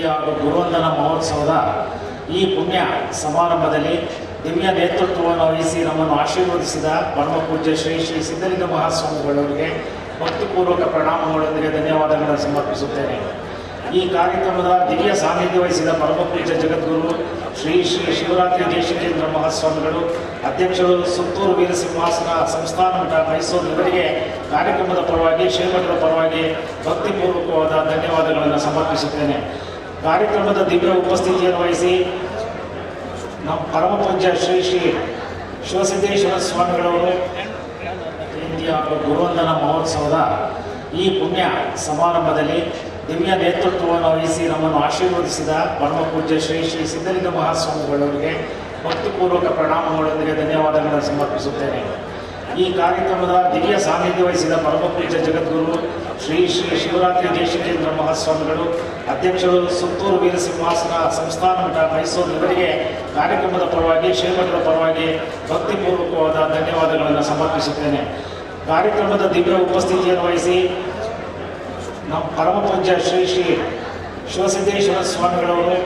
ಜಯಂತಿ ಹಾಗೂ ಗುರುವಂದನಾ ಮಹೋತ್ಸವದ ಈ ಪುಣ್ಯ ಸಮಾರಂಭದಲ್ಲಿ ದಿವ್ಯ ನೇತೃತ್ವವನ್ನು ವಹಿಸಿ ನಮ್ಮನ್ನು ಆಶೀರ್ವದಿಸಿದ ಪರಮ ಪೂಜ್ಯ ಶ್ರೀ ಶ್ರೀ ಸಿದ್ಧಲಿಂಗ ಮಹಾಸ್ವಾಮಿಗಳವರಿಗೆ ಭಕ್ತಿಪೂರ್ವಕ ಪ್ರಣಾಮಗಳೊಂದಿಗೆ ಧನ್ಯವಾದಗಳನ್ನು ಸಮರ್ಪಿಸುತ್ತೇನೆ. ಈ ಕಾರ್ಯಕ್ರಮದ ದಿವ್ಯ ಸಾನ್ನಿಧ್ಯ ವಹಿಸಿದ ಪರಮ ಪೂಜ್ಯ ಜಗದ್ಗುರು ಶ್ರೀ ಶ್ರೀ ಶಿವರಾತ್ರಿ ದೇಶಿಕೇಂದ್ರ ಮಹಾಸ್ವಾಮಿಗಳು, ಅಧ್ಯಕ್ಷರು ಸುತ್ತೂರು ವೀರ ಸಿಂಹಾಸನ ಸಂಸ್ಥಾನ ಮಠ ಮೈಸೂರು ಇವರಿಗೆ ಕಾರ್ಯಕ್ರಮದ ಪರವಾಗಿ ಶ್ರೀಮಠದ ಪರವಾಗಿ ಭಕ್ತಿಪೂರ್ವಕವಾದ ಧನ್ಯವಾದಗಳನ್ನು ಸಮರ್ಪಿಸುತ್ತೇನೆ. ಕಾರ್ಯಕ್ರಮದ ದಿವ್ಯ ಉಪಸ್ಥಿತಿಯನ್ನು ವಹಿಸಿ ನಮ್ಮ ಪರಮ ಪೂಜ್ಯ ಶ್ರೀ ಶ್ರೀ ಶಿವಸಿದ್ದೇಶ್ವರ ಸ್ವಾಮಿಗಳವರು ಜಯಂತಿ ಹಾಗೂ ಗುರುವಂದನಾ ಮಹೋತ್ಸವದ ಈ ಪುಣ್ಯ ಸಮಾರಂಭದಲ್ಲಿ ದಿವ್ಯ ನೇತೃತ್ವವನ್ನು ವಹಿಸಿ ನಮ್ಮನ್ನು ಆಶೀರ್ವದಿಸಿದ ಪರಮ ಪೂಜ್ಯ ಶ್ರೀ ಶ್ರೀ ಸಿದ್ಧಲಿಂಗ ಮಹಾಸ್ವಾಮಿಗಳವರಿಗೆ ಭಕ್ತಿಪೂರ್ವಕ ಪ್ರಣಾಮಗಳೊಂದಿಗೆ ಧನ್ಯವಾದಗಳನ್ನು ಸಮರ್ಪಿಸುತ್ತೇನೆ. ಈ ಕಾರ್ಯಕ್ರಮದ ದಿವ್ಯ ಸಾನ್ನಿಧ್ಯ ವಹಿಸಿದ ಪರಮ ಪೂಜ್ಯ ಜಗದ್ಗುರು ಶ್ರೀ ಶ್ರೀ ಶಿವರಾತ್ರಿ ದೇಶಿಕೇಂದ್ರ ಮಹಾಸ್ವಾಮಿಗಳು, ಅಧ್ಯಕ್ಷರು ಸುತ್ತೂರು ವೀರ ಸಿಂಹಾಸನ ಸಂಸ್ಥಾನ ಮಠ ಮೈಸೂರು ಇವರಿಗೆ ಕಾರ್ಯಕ್ರಮದ ಪರವಾಗಿ ಶ್ರೀಮಠದ ಪರವಾಗಿ ಭಕ್ತಿಪೂರ್ವಕವಾದ ಧನ್ಯವಾದಗಳನ್ನು ಸಮರ್ಪಿಸುತ್ತೇನೆ. ಕಾರ್ಯಕ್ರಮದ ದಿವ್ಯ ಉಪಸ್ಥಿತಿಯನ್ನು ವಹಿಸಿ ನಮ್ಮ ಪರಮ ಪೂಜ್ಯ ಶ್ರೀ ಶ್ರೀ ಶಿವಸಿದ್ದೇಶ್ವರ ಸ್ವಾಮಿಗಳವರು